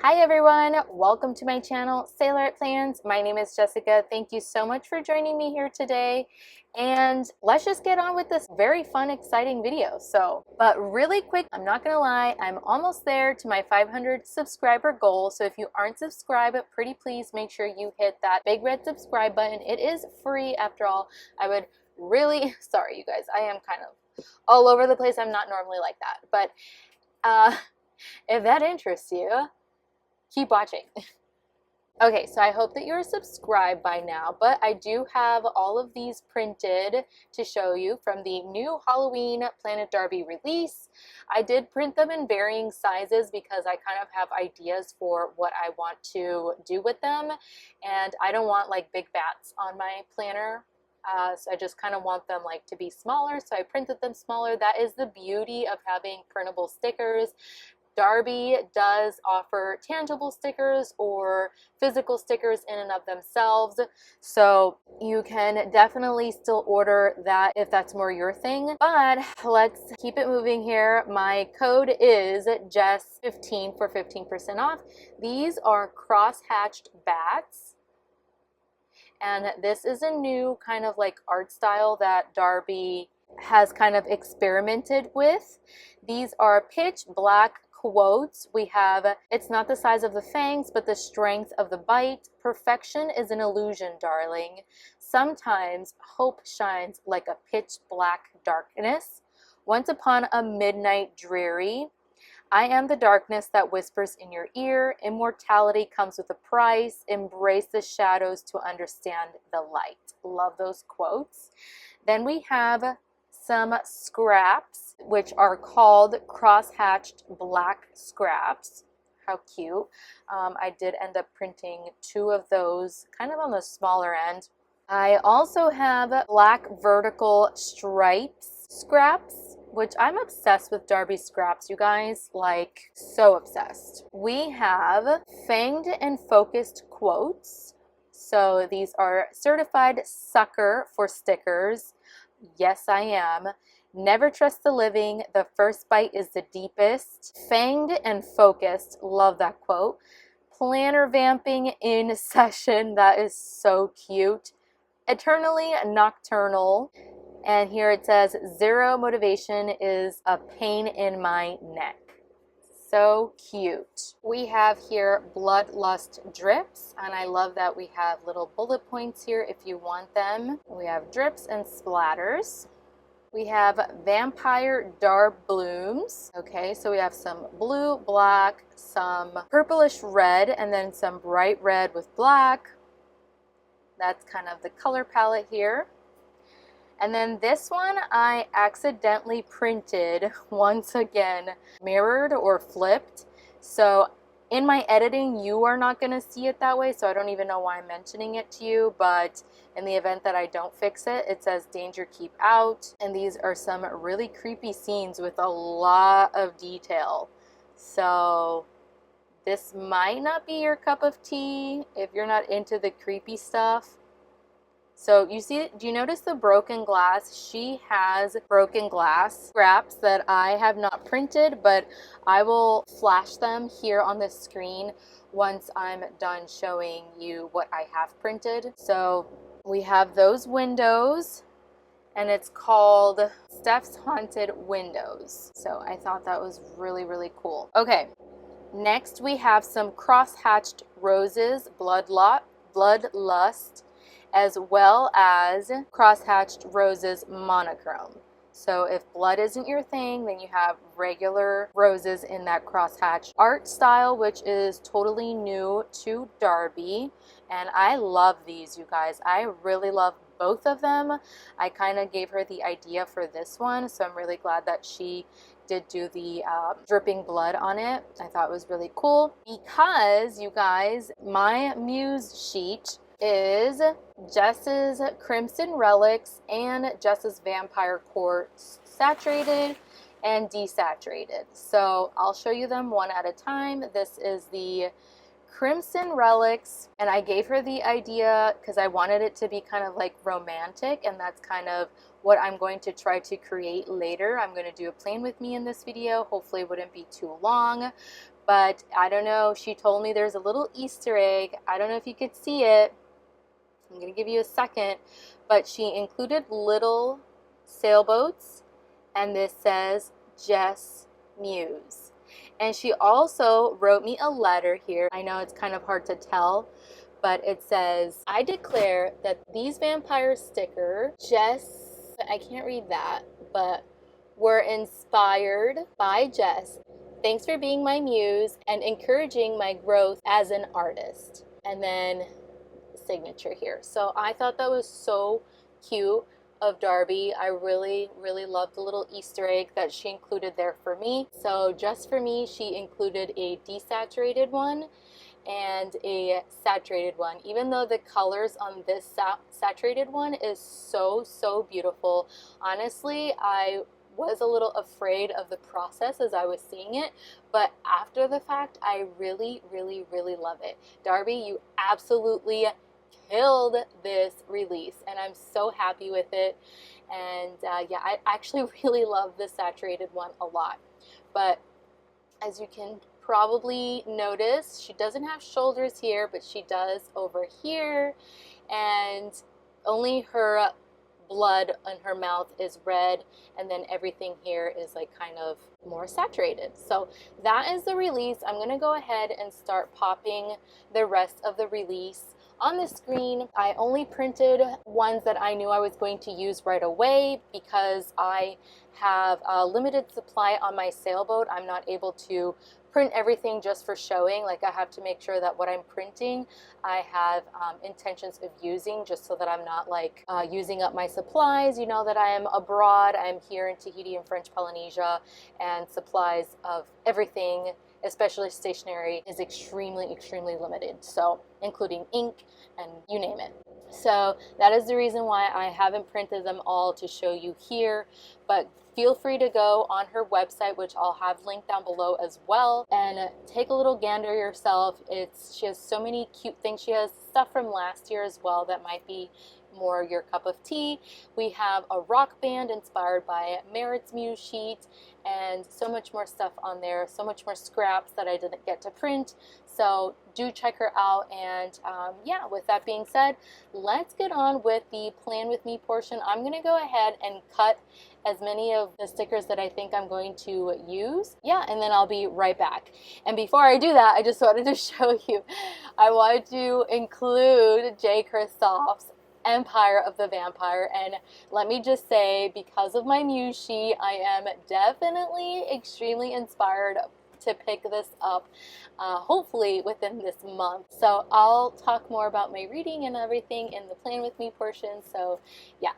Hi everyone, welcome to my channel, Sailorette.Plans. My name is Jessica. Thank you so much for joining me here today. And let's just get on with this very fun, exciting video. But really quick, I'm not gonna lie, I'm almost there to my 500 subscriber goal. So if you aren't subscribed, pretty please make sure you hit that big red subscribe button. It is free after all. I would really, sorry you guys, I am kind of all over the place. I'm not normally like that, but if that interests you, keep watching. Okay, so I hope that you're subscribed by now, but I do have all of these printed to show you from the new Halloween Plan.itDarbi release. I did print them in varying sizes because I kind of have ideas for what I want to do with them, and I don't want like big bats on my planner. So I just kind of want them like to be smaller, so I printed them smaller. That is the beauty of having printable stickers. Darbi does offer tangible stickers or physical stickers in and of themselves, so you can definitely still order that if that's more your thing. But let's keep it moving here. My code is Jess15 for 15% off. These are cross-hatched bats, and this is a new kind of like art style that Darbi has kind of experimented with. These are pitch black quotes. We have, it's not the size of the fangs, but the strength of the bite. Perfection is an illusion, darling. Sometimes hope shines like a pitch black darkness. Once upon a midnight dreary. I am the darkness that whispers in your ear. Immortality comes with a price. Embrace the shadows to understand the light. Love those quotes. Then we have some scraps, which are called cross-hatched black scraps. How cute. I did end up printing 2 of those, kind of on the smaller end. I also have black vertical stripes scraps, which I'm obsessed with Darbi scraps, you guys, like so obsessed. We have fanged and focused quotes. So these are certified sucker for stickers. Yes, I am. Never trust the living. The first bite is the deepest. Fanged and focused. Love that quote. Planner vamping in session. That is so cute. Eternally nocturnal. And here it says, zero motivation is a pain in my neck. So cute. We have here bloodlust drips, and I love that we have little bullet points here if you want them. We have drips and splatters. We have vampire blooms. Okay, so we have some blue, black, some purplish red, and then some bright red with black. That's kind of the color palette here. And then this one I accidentally printed, once again, mirrored or flipped. So in my editing, you are not going to see it that way, so I don't even know why I'm mentioning it to you. But in the event that I don't fix it, it says danger, keep out. And these are some really creepy scenes with a lot of detail. So this might not be your cup of tea if you're not into the creepy stuff. So you see, do you notice the broken glass? She has broken glass scraps that I have not printed, but I will flash them here on the screen once I'm done showing you what I have printed. So we have those windows, and it's called Steph's Haunted Windows. So I thought that was really, really cool. Okay, next we have some cross-hatched roses, bloodlust, as well as cross-hatched roses monochrome. So if blood isn't your thing, then you have regular roses in that cross-hatched art style, which is totally new to Darbi. And I love these, you guys. I really love both of them. I kind of gave her the idea for this one, so I'm really glad that she did do the dripping blood on it. I thought it was really cool because, you guys, my Muse sheet is Jess's Crimson Relics and Jess's Vampire Quartz saturated and desaturated. So I'll show you them one at a time. This is the Crimson Relics, and I gave her the idea because I wanted it to be kind of like romantic, and that's kind of what I'm going to try to create later. I'm going to do a plan with me in this video. Hopefully it wouldn't be too long. but I don't know. She told me there's a little Easter egg. I don't know if you could see it. I'm going to give you a second, but she included little sailboats, and this says Jess Muse. And she also wrote me a letter here. I know it's kind of hard to tell, but it says, I declare that these vampire stickers, Jess, I can't read that, but were inspired by Jess. Thanks for being my muse and encouraging my growth as an artist. And then signature here. So I thought that was so cute of Darbi. I really loved the little Easter egg that she included there for me. So just for me, she included a desaturated one and a saturated one. Even though the colors on this saturated one is so beautiful, honestly, I was a little afraid of the process as I was seeing it, but after the fact, I really love it. Darbi, you absolutely killed this release, and I'm so happy with it. And yeah, I actually really love the saturated one a lot. But as you can probably notice, she doesn't have shoulders here, but she does over here, and only her blood on her mouth is red, and then everything here is like kind of more saturated. So that is the release. I'm gonna go ahead and start popping the rest of the release on the screen. I only printed ones that I knew I was going to use right away because I have a limited supply on my sailboat. I'm not able to print everything just for showing. Like, I have to make sure that what I'm printing I have intentions of using, just so that I'm not like using up my supplies. You know that I am abroad. I'm here in Tahiti and French Polynesia, and supplies of everything, especially stationery, is extremely limited, so including ink and you name it. So that is the reason why I haven't printed them all to show you here, but feel free to go on her website, which I'll have linked down below as well, and take a little gander yourself. She has so many cute things. She has stuff from last year as well that might be more your cup of tea. We have a rock band inspired by Merritt's Muse Sheet, and so much more stuff on there, so much more scraps that I didn't get to print. So do check her out. And yeah, with that being said, let's get on with the plan with me portion. I'm gonna go ahead and cut as many of the stickers that I think I'm going to use. Yeah, and then I'll be right back. And before I do that, I just wanted to show you, I wanted to include J. Kristoff's Empire of the Vampire, and let me just say, because of my Muse Sheet, I am definitely extremely inspired to pick this up, hopefully within this month. So I'll talk more about my reading and everything in the plan with me portion. So yeah,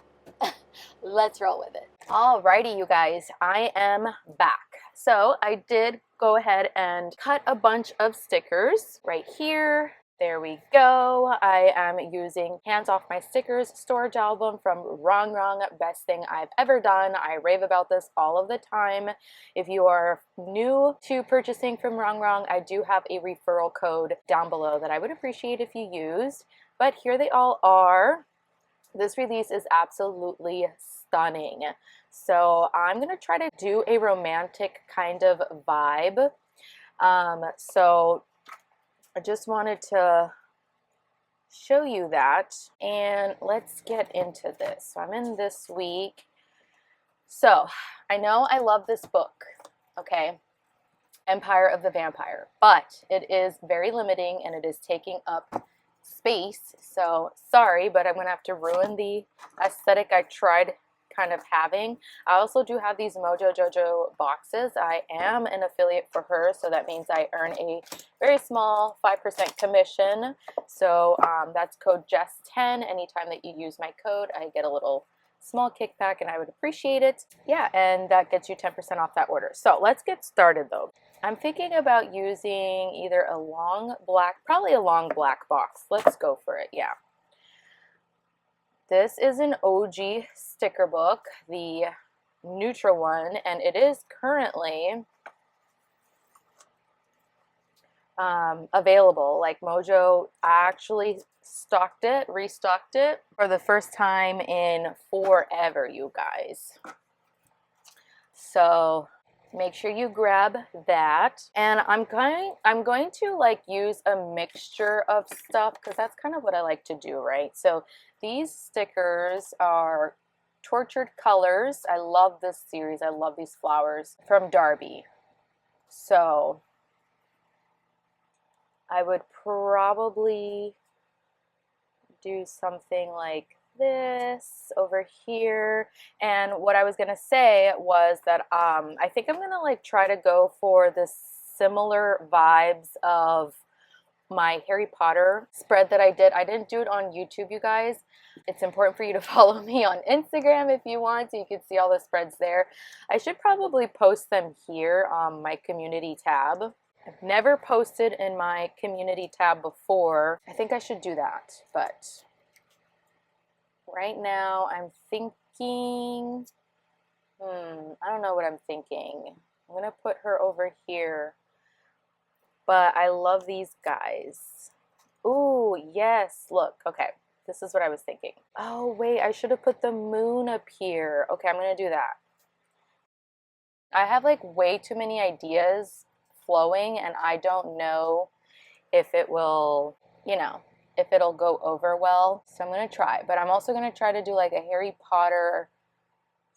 let's roll with it. Alrighty, you guys, I am back. So I did go ahead and cut a bunch of stickers right here. There we go. I am using Hands Off My Stickers storage album from Wrong Wrong. Best thing I've ever done. I rave about this all of the time. If you are new to purchasing from Wrong Wrong, I do have a referral code down below that I would appreciate if you used. But here they all are. This release is absolutely stunning. So I'm going to try to do a romantic kind of vibe. So I just wanted to show you that, and let's get into this. So I'm in this week. So I know I love this book, okay, Empire of the Vampire, but it is very limiting and it is taking up space. So sorry, but I'm gonna have to ruin the aesthetic I tried kind of having. I also do have these Mojo Jojo boxes. I am an affiliate for her, so that means I earn a very small 5% commission. So that's code Jess10. Anytime that you use my code, I get a little small kickback, and I would appreciate it. Yeah, and that gets you 10% off that order. So let's get started though. I'm thinking about using either a long black, probably a long black box. Let's go for it, yeah. This is an OG sticker book, the neutral one, and it is currently available. Like, Mojo actually restocked it for the first time in forever, you guys. So make sure you grab that. And I'm going to like use a mixture of stuff because that's kind of what I like to do, right? So these stickers are Tortured Colors. I love this series. I love these flowers from Darbi. So I would probably do something like this over here. And what I was gonna say was that I think I'm gonna like try to go for this similar vibes of my Harry Potter spread that I did. I didn't do it on YouTube, you guys. It's important for you to follow me on Instagram if you want, so you can see all the spreads there. I should probably post them here on my community tab. I've never posted in my community tab before. I think I should do that, but right now I'm thinking, I don't know what I'm thinking. I'm gonna put her over here, but I love these guys. Ooh, yes, look, okay, this is what I was thinking. Oh wait, I should have put the moon up here. Okay, I'm gonna do that. I have like way too many ideas flowing and I don't know if it will, you know, if it'll go over well. So I'm going to try, but I'm also going to try to do like a Harry Potter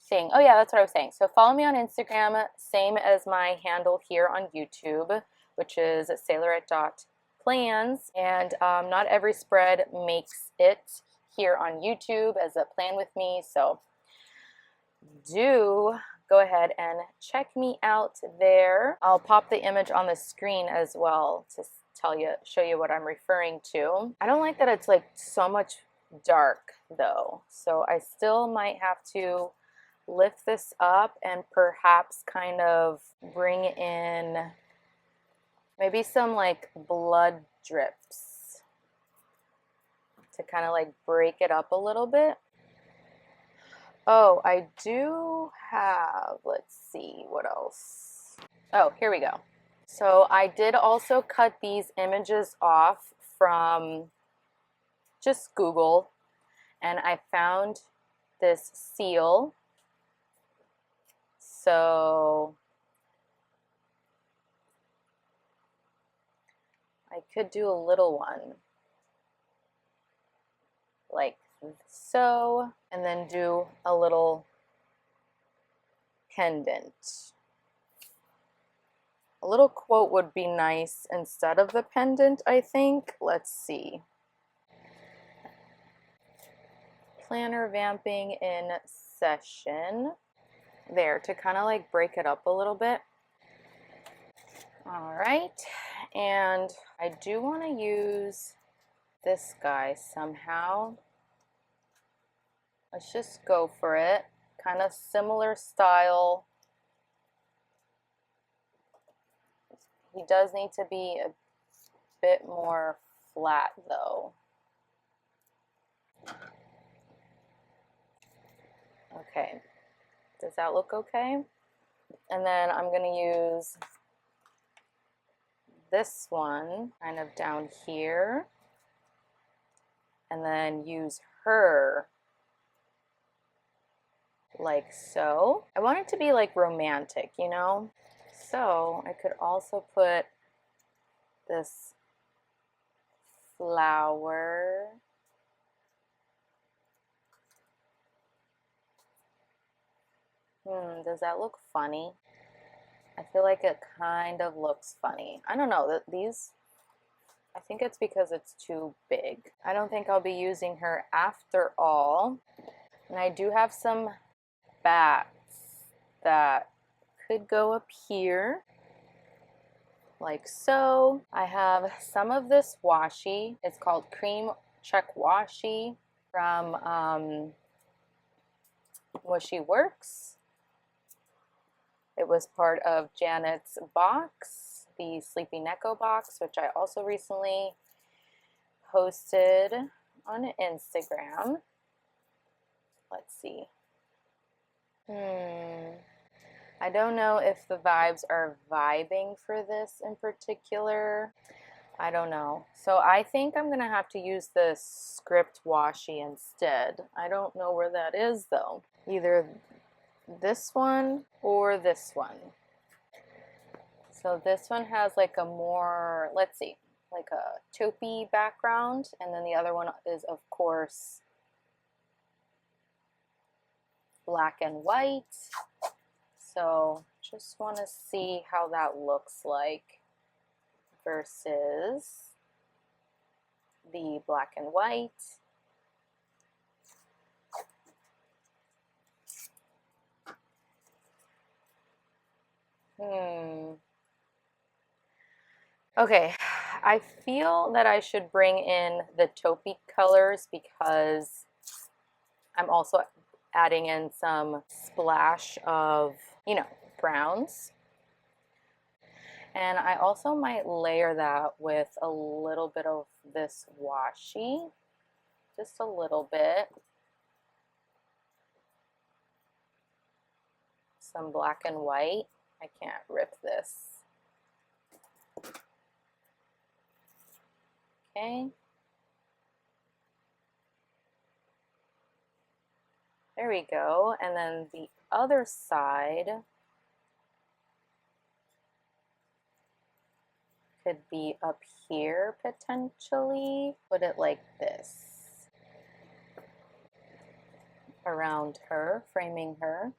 thing. Oh yeah, that's what I was saying. So follow me on Instagram, same as my handle here on YouTube, which is Sailorette.Plans. And not every spread makes it here on YouTube as a plan with me. So do go ahead and check me out there. I'll pop the image on the screen as well to show you what I'm referring to. I don't like that it's like so much dark though, so I still might have to lift this up and perhaps kind of bring in maybe some like blood drips to kind of like break it up a little bit. Oh, I do have, let's see, what else? Oh, here we go. So I did also cut these images off from just Google, and I found this seal. So I could do a little one like so, and then do a little pendant. A little quote would be nice instead of the pendant, I think. Let's see. Planner vamping in session. There, to kind of like break it up a little bit. All right, and I do want to use this guy somehow. Let's just go for it. Kind of similar style. He does need to be a bit more flat though. Okay, does that look okay? And then I'm going to use this one kind of down here, and then use her like so. I want it to be like romantic, you know? So I could also put this flower. Does that look funny? I feel like it kind of looks funny. I don't know, these, I think it's because it's too big. I don't think I'll be using her after all. And I do have some bats that could go up here like so. I have some of this washi. It's called Cream Check Washi from Washi Works. It was part of Janet's box, the Sleepy Neko box, which I also recently posted on Instagram. Let's see. I don't know if the vibes are vibing for this in particular. I don't know. So I think I'm going to have to use the script washi instead. I don't know where that is though. Either this one or this one. So this one has like a more, let's see, like a taupey background, and then the other one is of course black and white. So just want to see how that looks like versus the black and white. Okay, I feel that I should bring in the taupey colors because I'm also adding in some splash of, you know, browns. And I also might layer that with a little bit of this washi, just a little bit. Some black and white. I can't rip this. Okay. There we go. And then the other side could be up here potentially. Put it like this. Around her, framing her.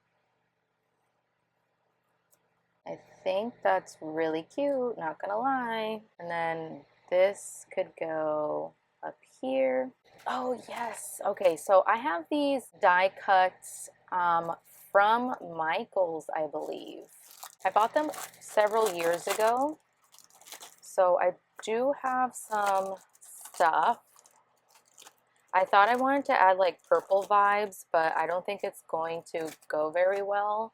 I think that's really cute, not gonna lie. And then this could go up here. Oh yes, okay, so I have these die cuts from Michaels, I believe. I bought them several years ago, so I do have some stuff. I thought I wanted to add like purple vibes, but I don't think it's going to go very well.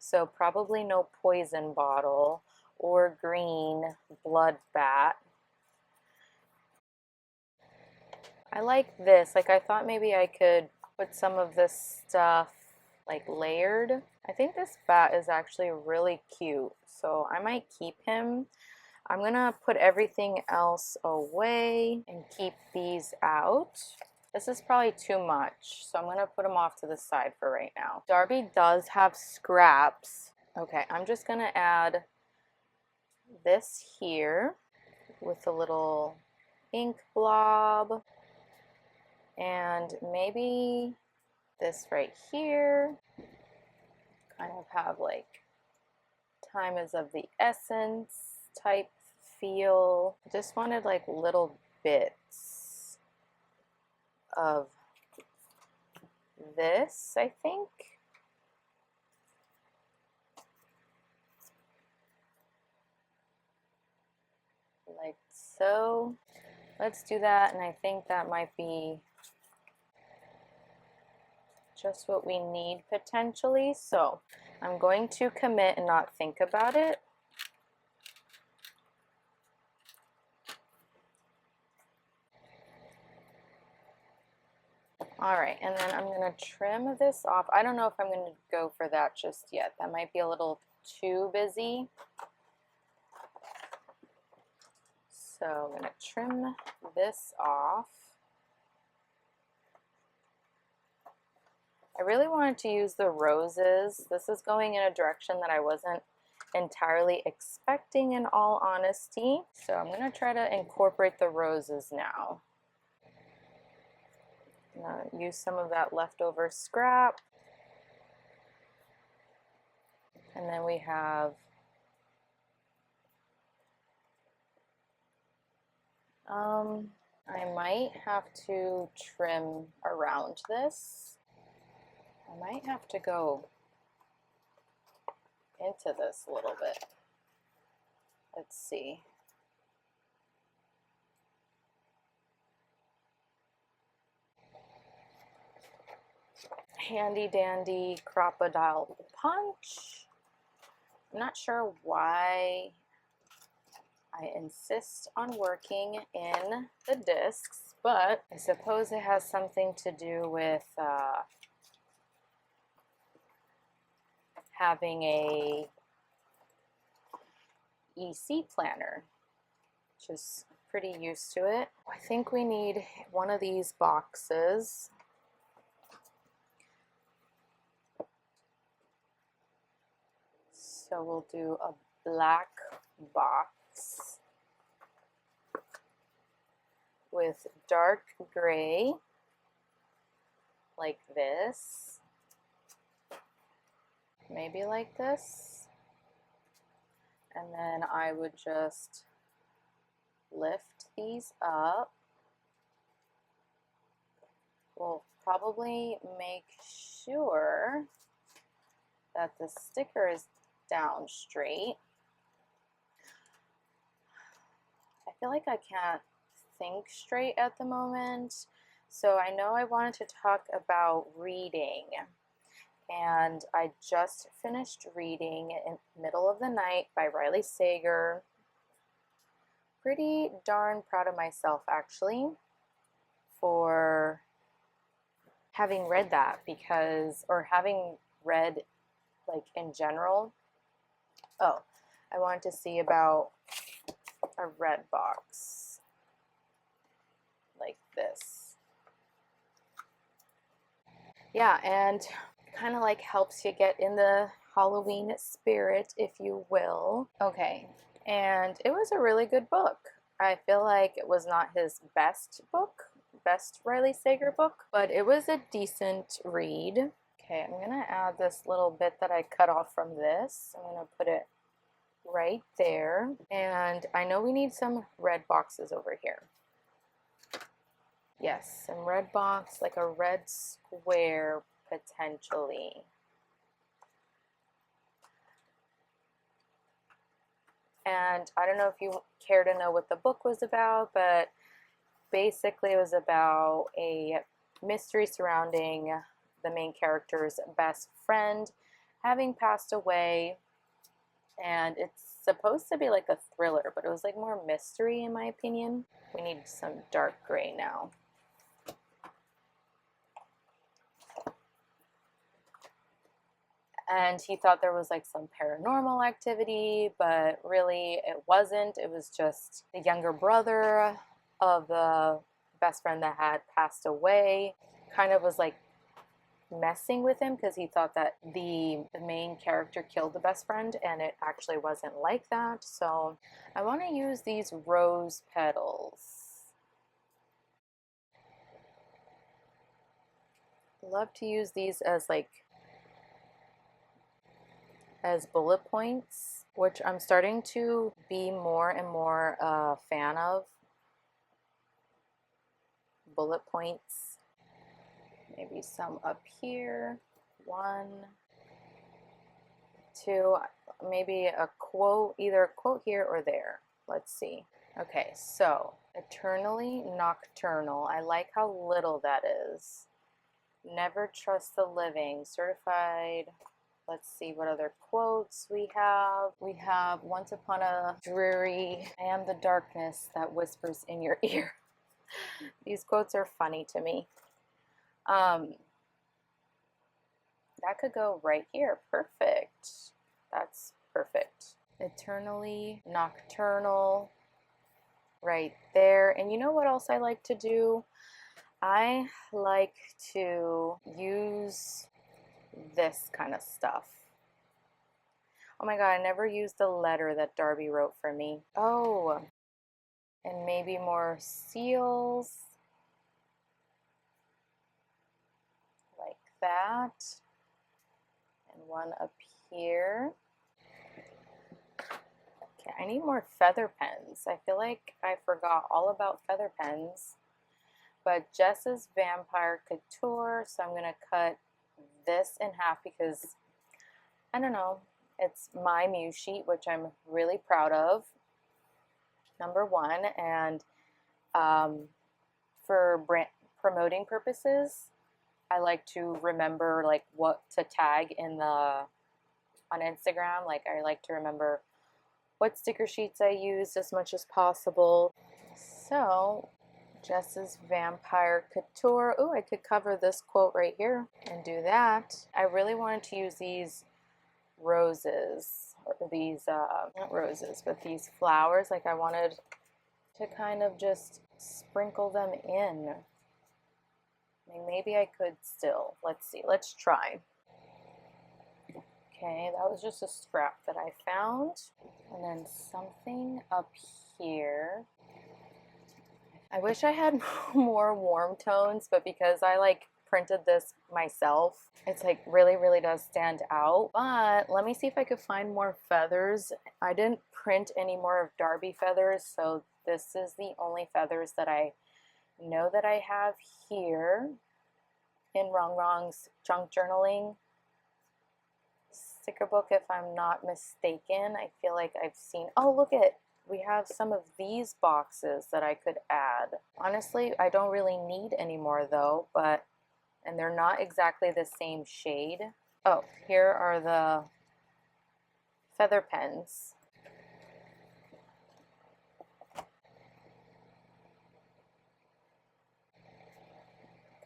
So probably no poison bottle or green blood bat. I like this. Like I thought maybe I could put some of this stuff like layered. I think this bat is actually really cute, so I might keep him. I'm gonna put everything else away and keep these out. This is probably too much, so I'm gonna put them off to the side for right now. Darbi does have scraps. Okay, I'm just gonna add this here with a little ink blob, and maybe this right here. Kind of have like time is of the essence type feel. I just wanted like little bits of this, I think. Like so. Let's do that, and I think that might be just what we need potentially. So I'm going to commit and not think about it. All right, and then I'm going to trim this off. I don't know if I'm going to go for that just yet. That might be a little too busy. So I'm going to trim this off. I really wanted to use the roses. This is going in a direction that I wasn't entirely expecting, in all honesty. So I'm going to try to incorporate the roses now. I'm going to use some of that leftover scrap. And then we have I might have to trim around this. I might have to go into this a little bit. Let's see. Handy dandy crocodile punch. I'm not sure why I insist on working in the discs, but I suppose it has something to do with having a EC planner, which is pretty used to it. I think we need one of these boxes. So we'll do a black box with dark gray like this, maybe like this, and then I would just lift these up. We'll probably make sure that the sticker is down straight. I feel like I can't think straight at the moment, so I know I wanted to talk about reading, and I just finished reading in Middle of the Night by Riley Sager. Pretty darn proud of myself actually for having read that, because, or having read like in general. Oh, I wanted to see about a red box like this. Yeah, and kind of like helps you get in the Halloween spirit, if you will. Okay, and it was a really good book. I feel like it was not his best book, best Riley Sager book, but it was a decent read. Okay, I'm gonna add this little bit that I cut off from this. I'm gonna put it right there, and I know we need some red boxes over here. Yes, some red box, like a red square potentially. And I don't know if you care to know what the book was about, but basically it was about a mystery surrounding the main character's best friend having passed away, and it's supposed to be like a thriller, but it was like more mystery in my opinion. We need some dark gray now. And he thought there was like some paranormal activity, but really it wasn't. It was just the younger brother of the best friend that had passed away kind of was like messing with him, because he thought that the main character killed the best friend, and it actually wasn't like that. So I want to use these rose petals. I love to use these as bullet points, which I'm starting to be more and more a fan of. Bullet points. Maybe some up here. 1, 2, maybe a quote, either a quote here or there. Let's see. Okay, so eternally nocturnal. I like how little that is. Never trust the living. Certified. Let's see what other quotes we have. We have once upon a dreary, I am the darkness that whispers in your ear. These quotes are funny to me. That could go right here. Perfect. That's perfect. Eternally nocturnal. Right there. And you know what else I like to do? I like to use this kind of stuff. Oh my god, I never used the letter that Darbi wrote for me. Oh, and maybe more seals. Like that. And one up here. Okay, I need more feather pens. I feel like I forgot all about feather pens. But Jess's Vampire Couture, so I'm going to cut this in half because, I don't know, it's my Muse Sheet, which I'm really proud of, #1, and for promoting purposes, I like to remember like what to tag in on Instagram. Like I like to remember what sticker sheets I used as much as possible. So Jess's Vampire Couture. Oh, I could cover this quote right here and do that. I really wanted to use these roses, or these, not roses, but these flowers. Like I wanted to kind of just sprinkle them in. I mean, maybe I could still. Let's see. Let's try. Okay, that was just a scrap that I found. And then something up here. I wish I had more warm tones, but because I like printed this myself, it's like really does stand out. But let me see if I could find more feathers. I didn't print any more of Darbi feathers, so this is the only feathers that I know that I have here in Wrong Wrong's junk journaling sticker book, if I'm not mistaken. I feel like I've seen, oh look at, we have some of these boxes that I could add. Honestly, I don't really need any more though, but, and they're not exactly the same shade. Oh, here are the feather pens.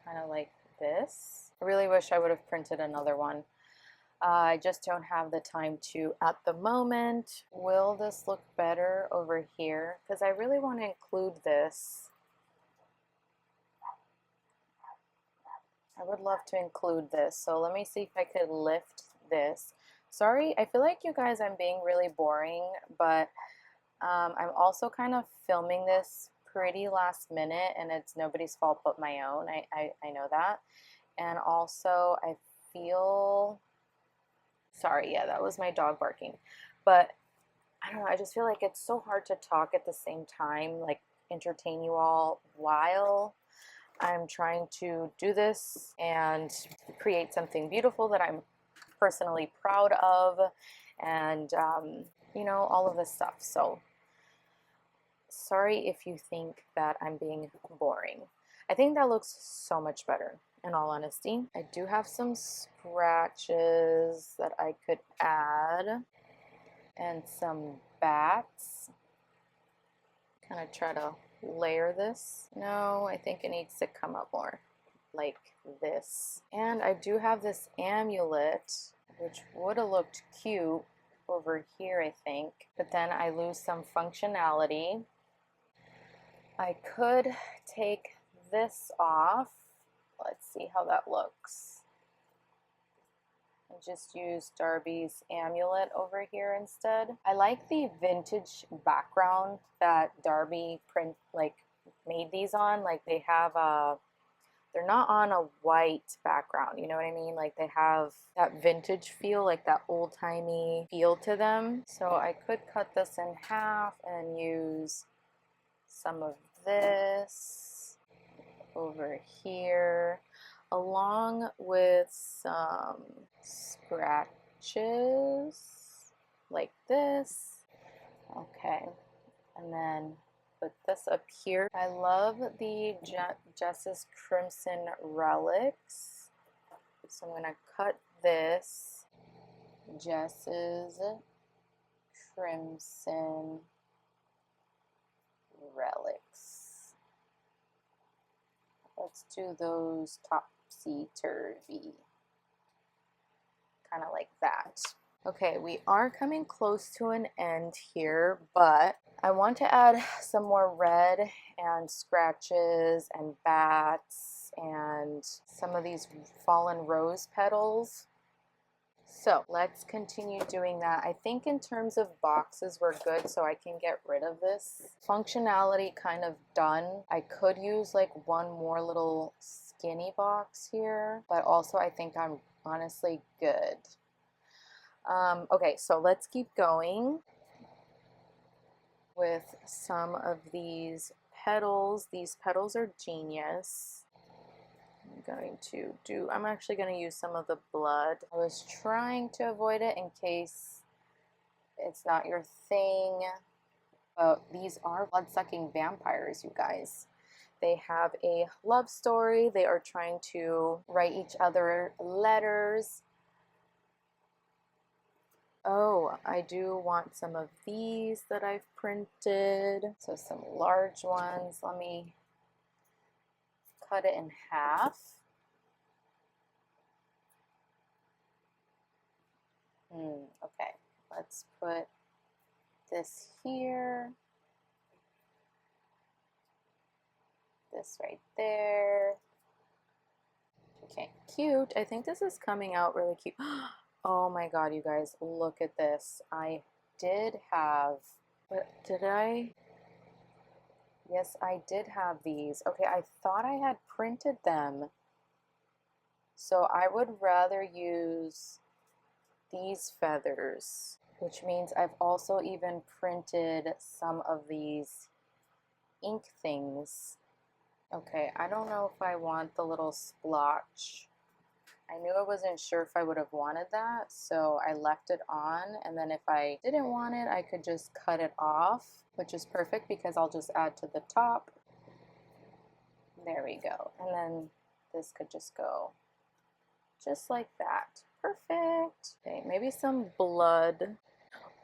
Kind of like this. I really wish I would have printed another one. I just don't have the time to at the moment. Will this look better over here? Because I really want to include this. I would love to include this. So let me see if I could lift this. Sorry, I feel like you guys, I'm being really boring, but I'm also kind of filming this pretty last minute, and it's nobody's fault but my own. I know that. And also I feel, sorry, yeah, that was my dog barking. But I don't know, I just feel like it's so hard to talk at the same time, like entertain you all while I'm trying to do this and create something beautiful that I'm personally proud of, and you know, all of this stuff. So sorry if you think that I'm being boring. I think that looks so much better, in all honesty. I do have some scratches that I could add and some bats. Kind of try to layer this. No, I think it needs to come up more like this. And I do have this amulet, which would have looked cute over here, I think, but then I lose some functionality. I could take this off. Let's see how that looks. And just use Darbi's amulet over here instead. I like the vintage background that Darbi made these on. Like they have a, they're not on a white background, you know what I mean? Like they have that vintage feel, like that old-timey feel to them. So I could cut this in half and use some of this over here, along with some scratches like this. Okay, and then put this up here. I love the Jess's Crimson Relics. So I'm gonna cut this Jess's Crimson Relics. Let's do those topsy-turvy. Kind of like that. Okay, we are coming close to an end here, but I want to add some more red and scratches and bats and some of these fallen rose petals. So let's continue doing that. I think in terms of boxes, we're good, so I can get rid of this. Functionality kind of done. I could use like one more little skinny box here, but also I think I'm honestly good. Okay, so let's keep going with some of these petals. These petals are genius. I'm actually going to use some of the blood. I was trying to avoid it in case it's not your thing, but these are blood-sucking vampires, you guys. They have a love story. They are trying to write each other letters. Oh, I do want some of these that I've printed. So some large ones. Let me cut it in half. Okay, let's put this here. This right there. Okay, cute. I think this is coming out really cute. Oh my god, you guys, look at this. I did have, but did I? Yes, I did have these. Okay, I thought I had printed them. So I would rather use these feathers, which means I've also even printed some of these ink things. Okay, I don't know if I want the little splotch. I knew I wasn't sure if I would have wanted that, so I left it on, and then if I didn't want it, I could just cut it off, which is perfect because I'll just add to the top. There we go. And then this could just go just like that. Perfect. Okay, maybe some blood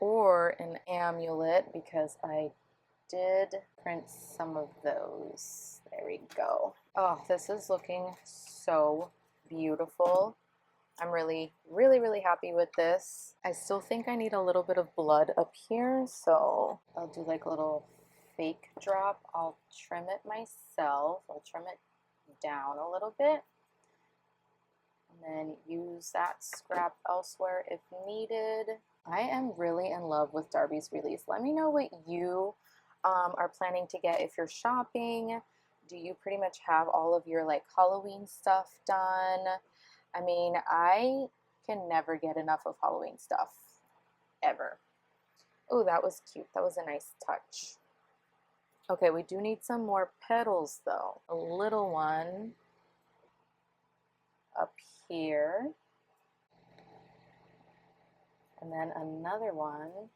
or an amulet because I did print some of those. There we go. Oh, this is looking so beautiful. I'm really happy with this. I still think I need a little bit of blood up here, so I'll do like a little fake drop. I'll trim it myself. I'll trim it down a little bit and then use that scrap elsewhere if needed. I am really in love with Darbi's release. Let me know what you are planning to get if you're shopping. Do you pretty much have all of your like Halloween stuff done? I mean, I can never get enough of Halloween stuff, ever. Oh, that was cute. That was a nice touch. Okay, we do need some more petals though. A little one up here. And then another one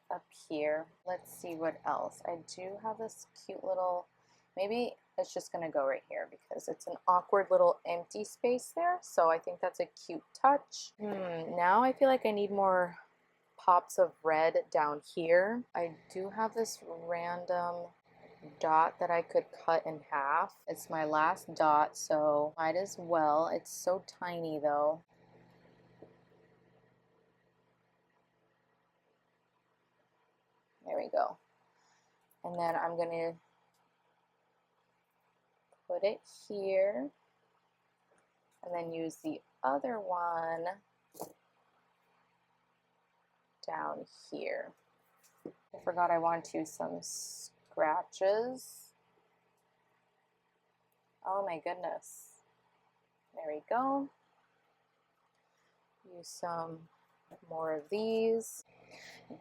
up here. Let's see what else. I do have this cute little, maybe it's just gonna go right here because it's an awkward little empty space there. So I think that's a cute touch. Now I feel like I need more pops of red down here. I do have this random dot that I could cut in half. It's my last dot, so might as well. It's so tiny though. There we go. And then I'm gonna put it here and then use the other one down here. I forgot I want to some scratches. Oh my goodness. There we go. Use some more of these.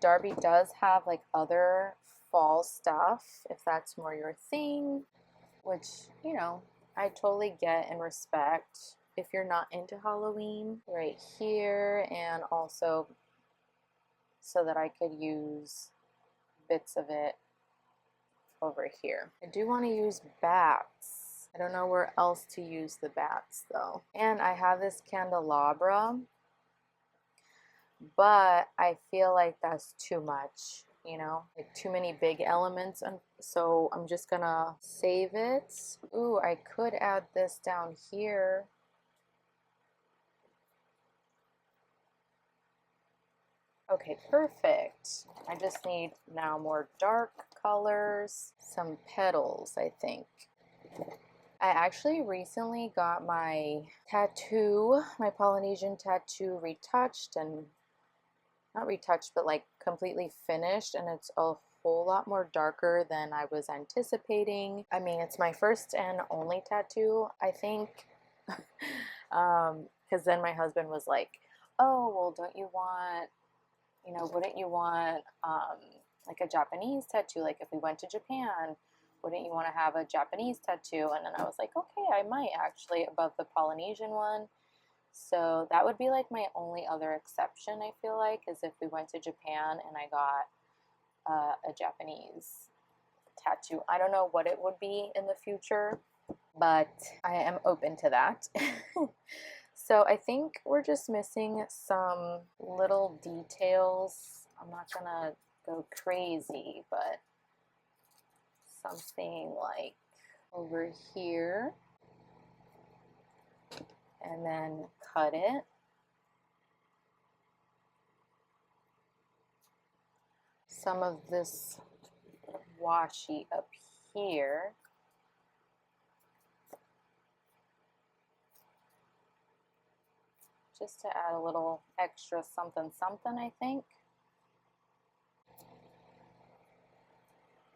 Darbi does have like other fall stuff if that's more your thing, which, you know, I totally get and respect if you're not into Halloween. Right here, and also so that I could use bits of it over here. I do want to use bats. I don't know where else to use the bats though. And I have this candelabra, but I feel like that's too much, you know, like too many big elements, and so I'm just gonna save it. Ooh, I could add this down here. Okay, perfect. I just need now more dark colors, some petals, I think. I actually recently got my tattoo, my Polynesian tattoo retouched, and not retouched, but like completely finished, and it's a whole lot more darker than I was anticipating. I mean, it's my first and only tattoo, I think, because then my husband was like, oh, well, don't you want, you know, wouldn't you want like a Japanese tattoo? Like if we went to Japan, wouldn't you want to have a Japanese tattoo? And then I was like, okay, I might actually, above the Polynesian one. So that would be like my only other exception, I feel like, is if we went to Japan and I got a Japanese tattoo. I don't know what it would be in the future, but I am open to that. So I think we're just missing some little details. I'm not gonna go crazy, but something like over here, and then cut it. Some of this washi up here. just to add a little extra something something, I think.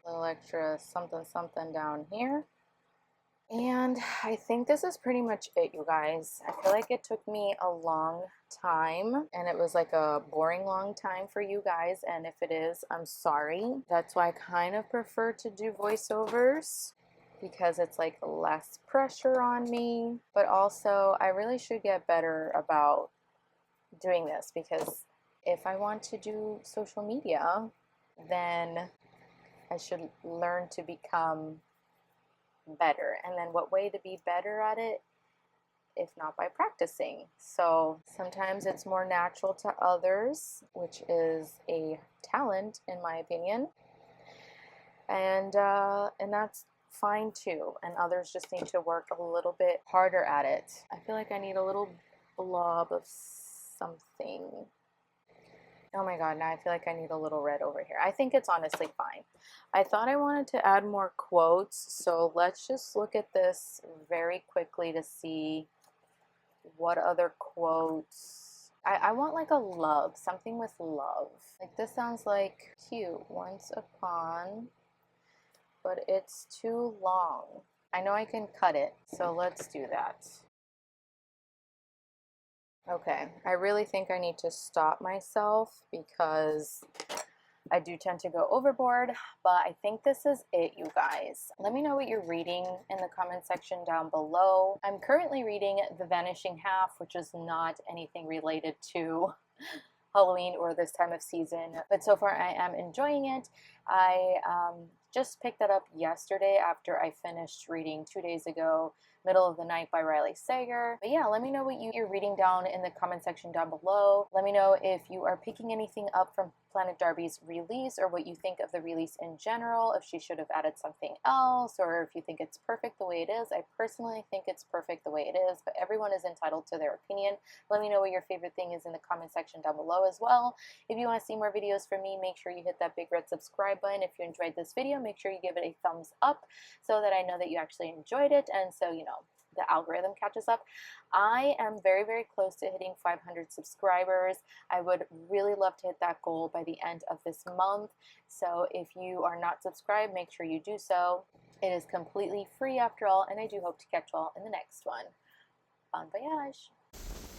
A little extra something something down here. And I think this is pretty much it, you guys. I feel like it took me a long time, and it was like a boring long time for you guys, and if it is, I'm sorry. That's why I kind of prefer to do voiceovers, because it's like less pressure on me. But also, I really should get better about doing this, because if I want to do social media, then I should learn to become better. And then what way to be better at it if not by practicing? So sometimes it's more natural to others, which is a talent in my opinion, and that's fine too, and others just need to work a little bit harder at it. I feel like I need a little blob of something. Oh my god, now I feel like I need a little red over here. I think it's honestly fine. I thought I wanted to add more quotes, so let's just look at this very quickly to see what other quotes. I want like a love, something with love. Like this sounds like cute, once upon, but it's too long. I know I can cut it, so let's do that. Okay, I really think I need to stop myself because I do tend to go overboard, but I think this is it, you guys. Let me know what you're reading in the comment section down below. I'm currently reading The Vanishing Half, which is not anything related to Halloween or this time of season, but so far I am enjoying it. I just picked that up yesterday after I finished reading 2 days ago Middle of the Night by Riley Sager. But yeah, let me know what you're reading down in the comment section down below. Let me know if you are picking anything up from Plan.itDarbi's release, or what you think of the release in general, if she should have added something else, or if you think it's perfect the way it is. I personally think it's perfect the way it is, but everyone is entitled to their opinion. Let me know what your favorite thing is in the comment section down below as well. If you want to see more videos from me, make sure you hit that big red subscribe button. If you enjoyed this video, make sure you give it a thumbs up so that I know that you actually enjoyed it, and so you know the algorithm catches up. I am very, very close to hitting 500 subscribers. I would really love to hit that goal by the end of this month. So if you are not subscribed, make sure you do so. It is completely free after all, and I do hope to catch you all in the next one. Bon voyage!